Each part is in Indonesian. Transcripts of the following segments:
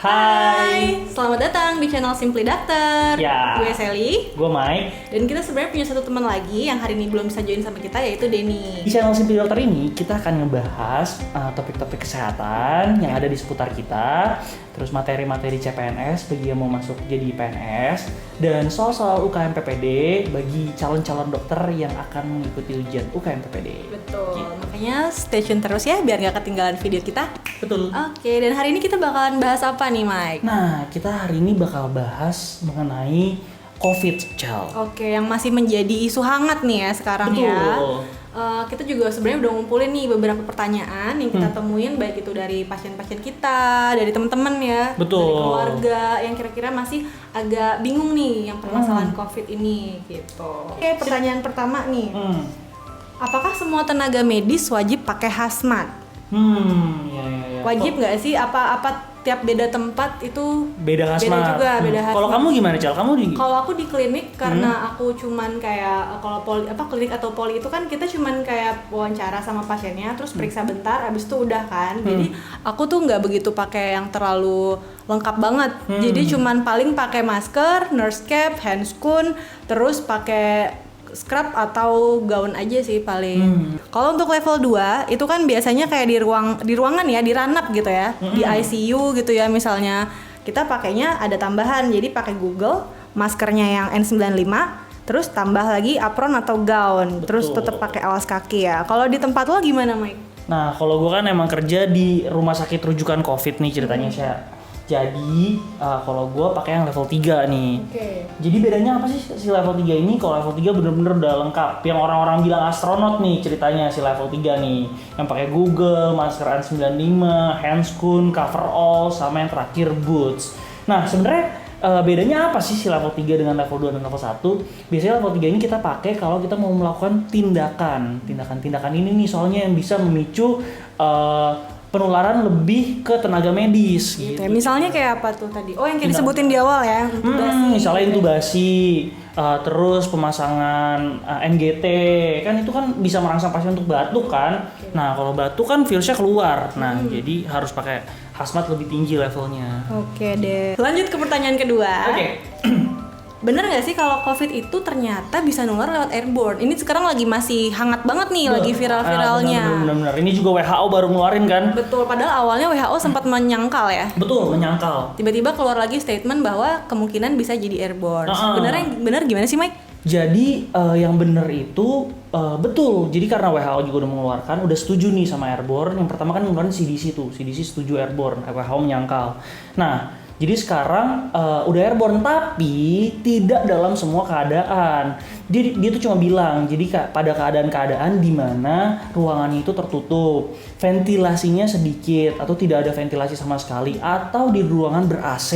Hai, selamat datang di channel Simply Doctor. Ya. Gue Sally. Gue Mike. Dan kita sebenarnya punya satu teman lagi yang hari ini belum bisa join sama kita, yaitu Denny. Di channel Simply Doctor ini kita akan ngebahas topik-topik kesehatan yang ada di seputar kita, terus materi-materi CPNS bagi yang mau masuk jadi PNS, dan soal-soal UKM PPD bagi calon-calon dokter yang akan mengikuti ujian UKM PPD. Betul. Gitu. Makanya stay tune terus ya biar nggak ketinggalan video kita. Betul. Oke, dan hari ini kita bakalan bahas apa nih, Mike? Nah, kita hari ini bakal bahas mengenai COVID, Cal. Oke, yang masih menjadi isu hangat nih ya sekarang. Betul. Ya. Kita juga sebenarnya udah ngumpulin nih beberapa pertanyaan yang kita temuin, baik itu dari pasien-pasien kita, dari teman-teman ya, Betul. dari keluarga yang kira-kira masih agak bingung nih yang permasalahan COVID ini gitu. Oke, pertanyaan pertama nih. Apakah semua tenaga medis wajib pakai hazmat? Ya. Wajib nggak sih? Apa tiap beda tempat itu Beda hazmat. Beda juga, beda hazmat. Kalau kamu gimana, Cal? Kamu di Kalau aku di klinik karena aku cuman kayak kalau klinik atau poli itu kan kita cuman kayak wawancara sama pasiennya terus periksa bentar abis itu udah kan. Jadi aku tuh nggak begitu pakai yang terlalu lengkap banget. Jadi cuman paling pakai masker, nurse cap, handscoon, terus pakai scrub atau gaun aja sih paling. Kalau untuk level 2 itu kan biasanya kayak di ruangan ya, di ranap gitu ya, di ICU gitu ya misalnya. Kita pakainya ada tambahan, jadi pakai Google, maskernya yang N95, terus tambah lagi apron atau gaun, terus tetap pakai alas kaki ya. Kalau di tempat lo gimana, Mike? Nah, kalau gue kan emang kerja di rumah sakit rujukan COVID nih ceritanya, saya. Jadi, kalau gue pakai yang level 3 nih. Oke. Jadi bedanya apa sih si level 3 ini? Kalau level 3 bener-bener udah lengkap. Yang orang-orang bilang astronot nih ceritanya si level 3 nih. Yang pakai Google, masker N95, handscoon, coverall, sama yang terakhir boots. Nah, sebenarnya bedanya apa sih si level 3 dengan level 2 dan level 1? Biasanya level 3 ini kita pakai kalau kita mau melakukan tindakan. Tindakan ini nih soalnya yang bisa memicu penularan lebih ke tenaga medis gitu. Ya, misalnya kayak apa tuh tadi? Oh, yang kayak disebutin di awal ya, intubasi. Misalnya intubasi, terus pemasangan NGT, kan itu kan bisa merangsang pasien untuk batuk kan. Nah, kalau batuk kan virusnya keluar. Nah, jadi harus pakai hazmat lebih tinggi levelnya. Oke deh. Lanjut ke pertanyaan kedua. Oke. Bener nggak sih kalau COVID itu ternyata bisa nular lewat airborne? Ini sekarang masih hangat banget nih, lagi viral-viralnya. Benar. Ini juga WHO baru ngeluarin kan? Betul, padahal awalnya WHO sempat menyangkal ya. Betul, menyangkal. Tiba-tiba keluar lagi statement bahwa kemungkinan bisa jadi airborne. Sebenarnya yang benar gimana sih, Mike? Jadi yang benar itu betul. Jadi karena WHO juga udah mengeluarkan, udah setuju nih sama airborne. Yang pertama kan ngeluarin CDC tuh, CDC setuju airborne, WHO menyangkal. Nah, jadi sekarang udah airborne tapi tidak dalam semua keadaan. Dia tuh cuma bilang, jadi pada keadaan-keadaan di mana ruangannya itu tertutup, ventilasinya sedikit atau tidak ada ventilasi sama sekali, atau di ruangan ber-AC.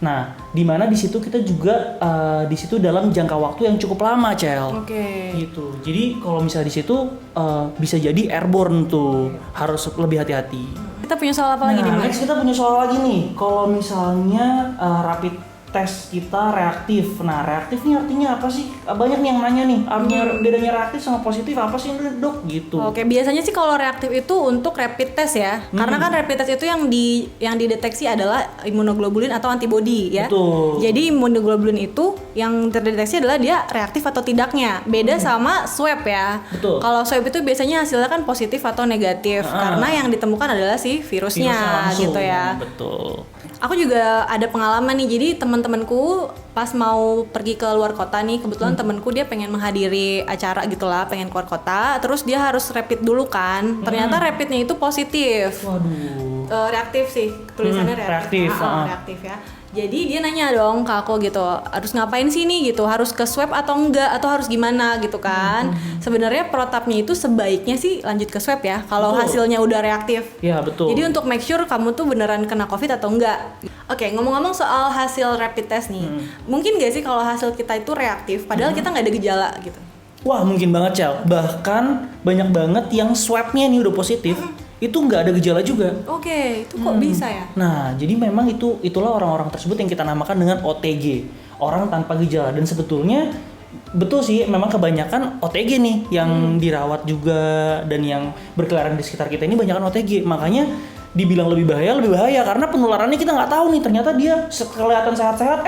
Nah, di mana di situ kita juga di situ dalam jangka waktu yang cukup lama, Cel. Oke. Gitu. Jadi kalau misalnya di situ bisa jadi airborne tuh, harus lebih hati-hati. Kita punya soal apa lagi nih, Mike? Next kita punya soal lagi nih. Kalau misalnya rapid test kita reaktif. Nah, reaktif ini artinya apa sih? Banyak nih yang nanya nih. Bedanya reaktif sama positif apa sih, Dok? Gitu. Oke, biasanya sih kalau reaktif itu untuk rapid test ya. Karena kan rapid test itu yang dideteksi adalah imunoglobulin atau antibody ya. Betul. Jadi imunoglobulin itu yang terdeteksi adalah dia reaktif atau tidaknya. Beda sama swab ya. Betul. Kalau swab itu biasanya hasilnya kan positif atau negatif karena yang ditemukan adalah si virusnya gitu ya. Betul. Aku juga ada pengalaman nih, jadi teman-temanku pas mau pergi ke luar kota nih, kebetulan temanku dia pengen menghadiri acara gitulah, pengen keluar kota, terus dia harus rapid dulu kan, ternyata rapidnya itu positif. Waduh. Reaktif sih, tulisannya reaktif. Reaktif ya. Jadi dia nanya dong ke aku gitu, harus ngapain sih nih gitu, harus ke swab atau enggak, atau harus gimana gitu kan. Sebenarnya protapnya itu sebaiknya sih lanjut ke swab ya, kalau hasilnya udah reaktif. Iya, betul. Jadi untuk make sure kamu tuh beneran kena COVID atau enggak. Oke, ngomong-ngomong soal hasil rapid test nih, mungkin gak sih kalau hasil kita itu reaktif, padahal kita nggak ada gejala gitu? Wah, mungkin banget, Cel. Bahkan banyak banget yang swabnya nih udah positif, itu nggak ada gejala juga. Oke, itu kok bisa ya? Nah, jadi memang itulah orang-orang tersebut yang kita namakan dengan OTG, orang tanpa gejala. Dan sebetulnya betul sih, memang kebanyakan OTG nih yang dirawat juga dan yang berkeliaran di sekitar kita ini banyakan OTG. Makanya dibilang lebih bahaya karena penularannya kita nggak tahu nih, ternyata dia kelihatan sehat-sehat,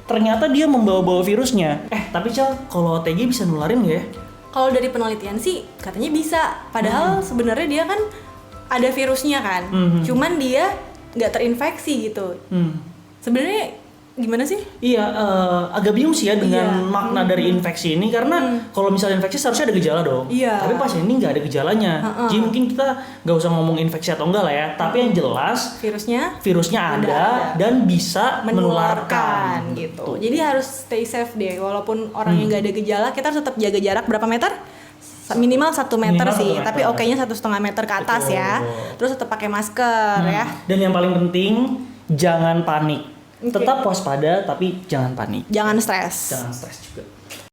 ternyata dia membawa-bawa virusnya. Tapi Cal, kalau OTG bisa nularin nggak ya? Kalau dari penelitian sih katanya bisa, padahal sebenarnya dia kan ada virusnya kan, cuman dia nggak terinfeksi gitu. Sebenarnya gimana sih? Iya, agak bingung sih ya dengan makna dari infeksi ini, karena kalau misalnya infeksi seharusnya ada gejala dong. Iya. Tapi pasien ini nggak ada gejalanya. Jadi mungkin kita nggak usah ngomong infeksi atau enggak lah ya. Tapi yang jelas virusnya ada dan bisa menularkan gitu. Jadi harus stay safe deh. Walaupun orang yang nggak ada gejala, kita harus tetap jaga jarak berapa meter? Minimal 1 meter sih, tapi oke-nya 1,5 meter ke atas. Betul. Ya. Terus tetap pakai masker ya. Dan yang paling penting jangan panik. Tetap waspada tapi jangan panik. Jangan stres. Jangan stres juga.